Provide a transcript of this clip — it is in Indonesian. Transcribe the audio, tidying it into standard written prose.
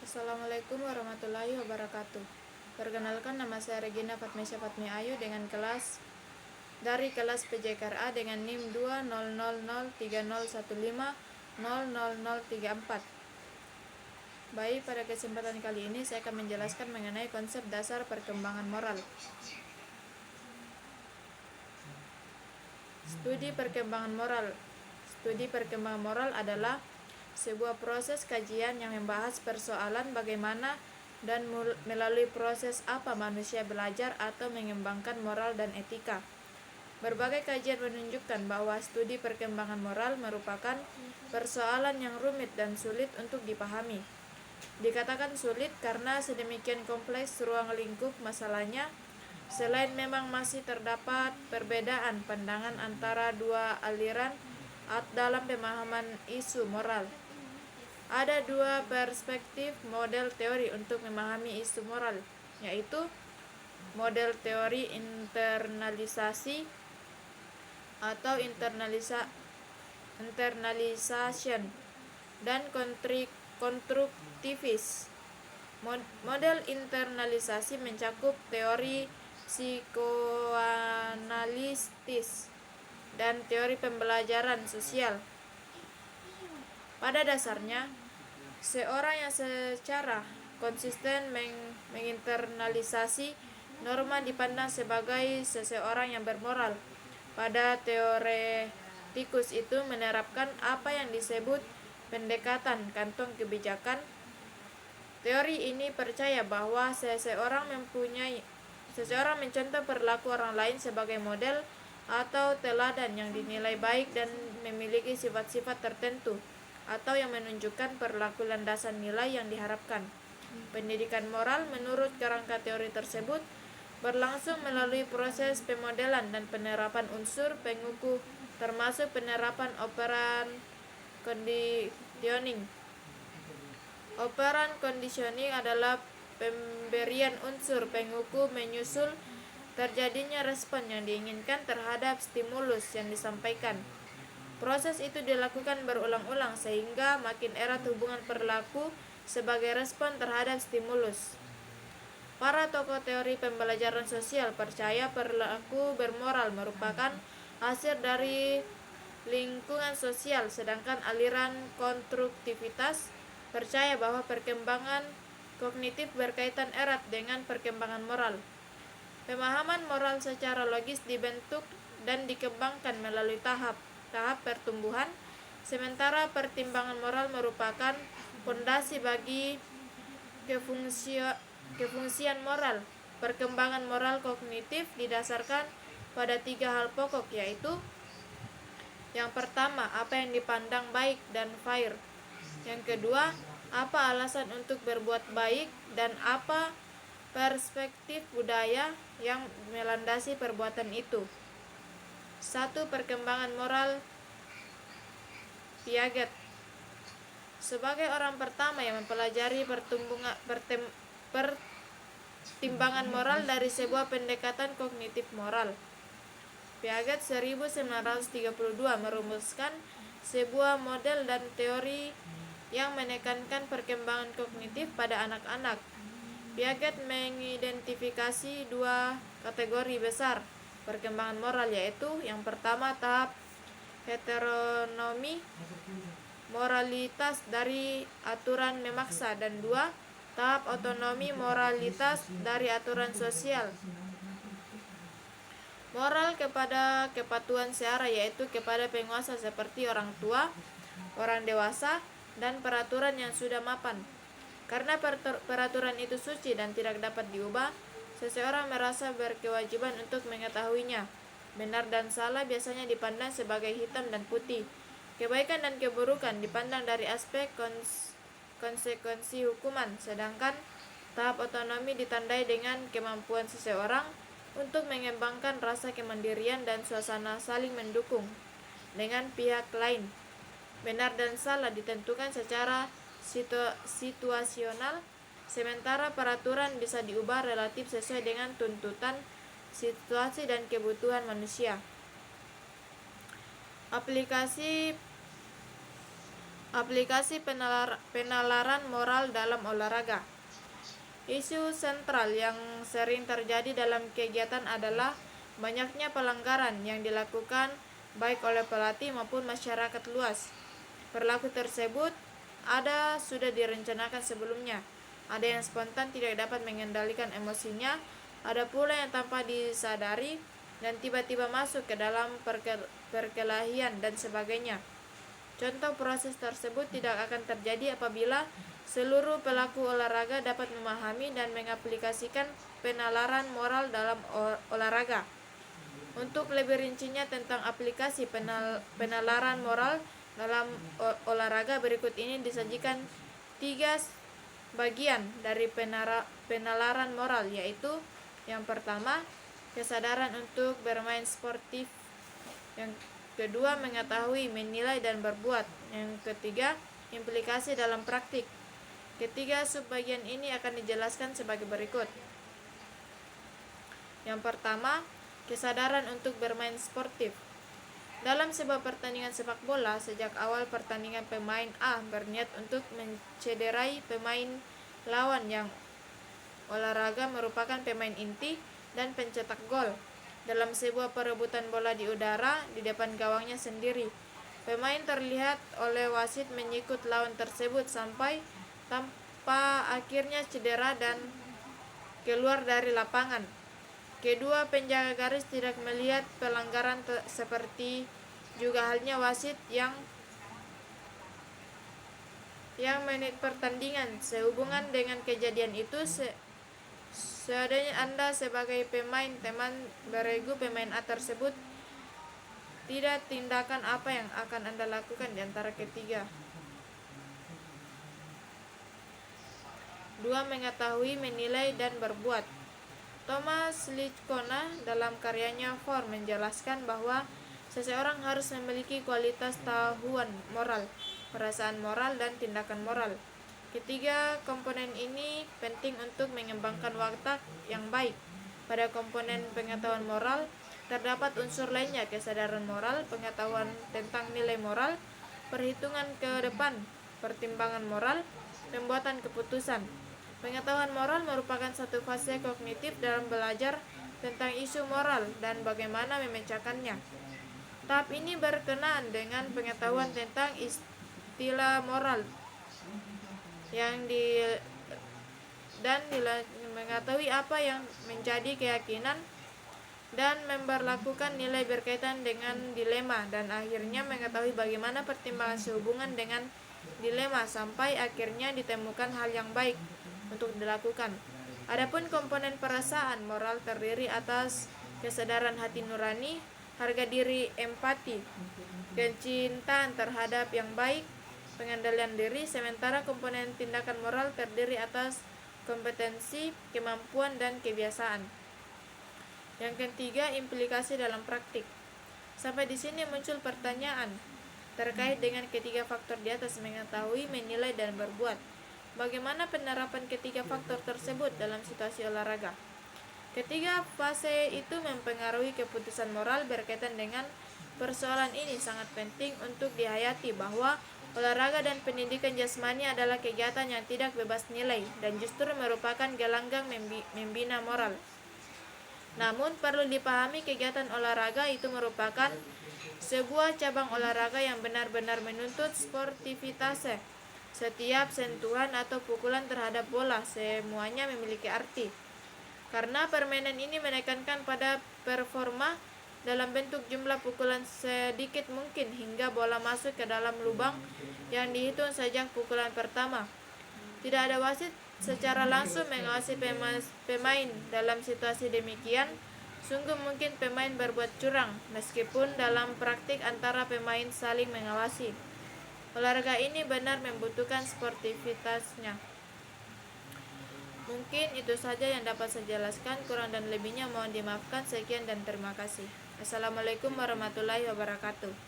Assalamualaikum warahmatullahi wabarakatuh. Perkenalkan, nama saya Regina Fatmesya Fatmi Ayu dari kelas PJKRA dengan NIM 2000301500034. Baik, pada kesempatan kali ini saya akan menjelaskan mengenai konsep dasar perkembangan moral. Studi perkembangan moral. Studi perkembangan moral adalah sebuah proses kajian yang membahas persoalan bagaimana dan melalui proses apa manusia belajar atau mengembangkan moral dan etika. Berbagai kajian menunjukkan bahwa studi perkembangan moral merupakan persoalan yang rumit dan sulit untuk dipahami. Dikatakan sulit karena sedemikian kompleks ruang lingkup masalahnya. Selain memang masih terdapat perbedaan pandangan antara dua aliran dalam pemahaman isu moral. Ada dua perspektif model teori untuk memahami isu moral, yaitu model teori internalisasi atau internalization dan konstruktivis. Model internalisasi mencakup teori psikoanalitis dan teori pembelajaran sosial. Pada dasarnya, seorang yang secara konsisten menginternalisasi norma dipandang sebagai seseorang yang bermoral. Pada teoretikus itu menerapkan apa yang disebut pendekatan kantong kebijakan. Teori ini percaya bahwa seseorang mencontoh perilaku orang lain sebagai model atau teladan yang dinilai baik dan memiliki sifat-sifat tertentu, atau yang menunjukkan perilaku landasan nilai yang diharapkan. Pendidikan moral menurut kerangka teori tersebut berlangsung melalui proses pemodelan dan penerapan unsur pengukuh, termasuk penerapan operan conditioning. Operan conditioning adalah pemberian unsur pengukuh menyusul terjadinya respon yang diinginkan terhadap stimulus yang disampaikan. Proses itu dilakukan berulang-ulang sehingga makin erat hubungan perilaku sebagai respon terhadap stimulus. Para tokoh teori pembelajaran sosial percaya perilaku bermoral merupakan hasil dari lingkungan sosial, sedangkan aliran konstruktivitas percaya bahwa perkembangan kognitif berkaitan erat dengan perkembangan moral. Pemahaman moral secara logis dibentuk dan dikembangkan melalui tahap pertumbuhan, sementara pertimbangan moral merupakan fondasi bagi kefungsian moral. Perkembangan moral kognitif didasarkan pada 3 hal pokok, yaitu yang pertama, apa yang dipandang baik dan fair. Yang kedua, apa alasan untuk berbuat baik, dan apa perspektif budaya yang melandasi perbuatan itu. 1. Perkembangan moral Piaget. Sebagai orang pertama yang mempelajari pertimbangan moral dari sebuah pendekatan kognitif moral, Piaget 1932 merumuskan sebuah model dan teori yang menekankan perkembangan kognitif pada anak-anak. Piaget mengidentifikasi 2 kategori besar perkembangan moral, yaitu yang pertama tahap heteronomi, moralitas dari aturan memaksa, dan 2 tahap otonomi, moralitas dari aturan sosial. Moral kepada kepatuhan seara, yaitu kepada penguasa seperti orang tua, orang dewasa, dan peraturan yang sudah mapan. Karena peraturan itu suci dan tidak dapat diubah, seseorang merasa berkewajiban untuk mengetahuinya. Benar dan salah biasanya dipandang sebagai hitam dan putih. Kebaikan dan keburukan dipandang dari aspek konsekuensi hukuman, sedangkan tahap otonomi ditandai dengan kemampuan seseorang untuk mengembangkan rasa kemandirian dan suasana saling mendukung dengan pihak lain. Benar dan salah ditentukan secara situasional, sementara peraturan bisa diubah relatif sesuai dengan tuntutan situasi dan kebutuhan manusia. Aplikasi Aplikasi penalaran moral dalam olahraga. Isu sentral yang sering terjadi dalam kegiatan adalah banyaknya pelanggaran yang dilakukan baik oleh pelatih maupun masyarakat luas. Perilaku tersebut sudah direncanakan sebelumnya. Ada yang spontan tidak dapat mengendalikan emosinya, ada pula yang tanpa disadari dan tiba-tiba masuk ke dalam perkelahian dan sebagainya. Contoh proses tersebut tidak akan terjadi apabila seluruh pelaku olahraga dapat memahami dan mengaplikasikan penalaran moral dalam olahraga. Untuk lebih rincinya tentang aplikasi penalaran moral dalam olahraga, berikut ini disajikan 3 bagian dari penalaran moral, yaitu yang pertama, kesadaran untuk bermain sportif. Yang kedua, mengetahui, menilai, dan berbuat. Yang ketiga, implikasi dalam praktik. Ketiga subbagian ini akan dijelaskan sebagai berikut. Yang pertama, kesadaran untuk bermain sportif. Dalam sebuah pertandingan sepak bola, sejak awal pertandingan pemain A berniat untuk mencederai pemain lawan yang olahraga merupakan pemain inti dan pencetak gol. Dalam sebuah perebutan bola di udara di depan gawangnya sendiri, pemain terlihat oleh wasit menyikut lawan tersebut sampai tanpa akhirnya cedera dan keluar dari lapangan. Kedua penjaga garis tidak melihat pelanggaran seperti juga halnya wasit yang menit pertandingan. Sehubungan dengan kejadian itu, seadanya Anda sebagai pemain teman beregu pemain A tersebut, tidak tindakan apa yang akan Anda lakukan di antara ketiga. 2. Mengetahui, menilai, dan berbuat. Thomas Lichkona dalam karyanya For menjelaskan bahwa seseorang harus memiliki kualitas tahuan moral, perasaan moral, dan tindakan moral. Ketiga komponen ini penting untuk mengembangkan watak yang baik. Pada komponen pengetahuan moral, terdapat unsur lainnya: kesadaran moral, pengetahuan tentang nilai moral, perhitungan ke depan, pertimbangan moral, pembuatan keputusan. Pengetahuan moral merupakan satu fase kognitif dalam belajar tentang isu moral dan bagaimana memecahkannya. Tahap ini berkenaan dengan pengetahuan tentang istilah moral mengetahui apa yang menjadi keyakinan dan memberlakukan nilai berkaitan dengan dilema, dan akhirnya mengetahui bagaimana pertimbangan sehubungan dengan dilema sampai akhirnya ditemukan hal yang baik untuk dilakukan. Adapun komponen perasaan moral terdiri atas kesadaran hati nurani, harga diri, empati, kecintaan terhadap yang baik, pengendalian diri, sementara komponen tindakan moral terdiri atas kompetensi, kemampuan, dan kebiasaan. Yang ketiga, implikasi dalam praktik. Sampai di sini muncul pertanyaan terkait dengan ketiga faktor di atas: mengetahui, menilai, dan berbuat. Bagaimana penerapan ketiga faktor tersebut dalam situasi olahraga? Ketiga fase itu mempengaruhi keputusan moral. Berkaitan dengan persoalan ini, sangat penting untuk dihayati bahwa olahraga dan pendidikan jasmani adalah kegiatan yang tidak bebas nilai dan justru merupakan gelanggang membina moral. Namun perlu dipahami, kegiatan olahraga itu merupakan sebuah cabang olahraga yang benar-benar menuntut sportivitas. Setiap sentuhan atau pukulan terhadap bola semuanya memiliki arti, karena permainan ini menekankan pada performa dalam bentuk jumlah pukulan sedikit mungkin hingga bola masuk ke dalam lubang yang dihitung sejak pukulan pertama. Tidak ada wasit secara langsung mengawasi pemain. Dalam situasi demikian, sungguh mungkin pemain berbuat curang, meskipun dalam praktik antara pemain saling mengawasi. Olahraga ini benar membutuhkan sportivitasnya. Mungkin itu saja yang dapat saya jelaskan, kurang dan lebihnya mohon dimaafkan. Sekian dan terima kasih. Assalamualaikum warahmatullahi wabarakatuh.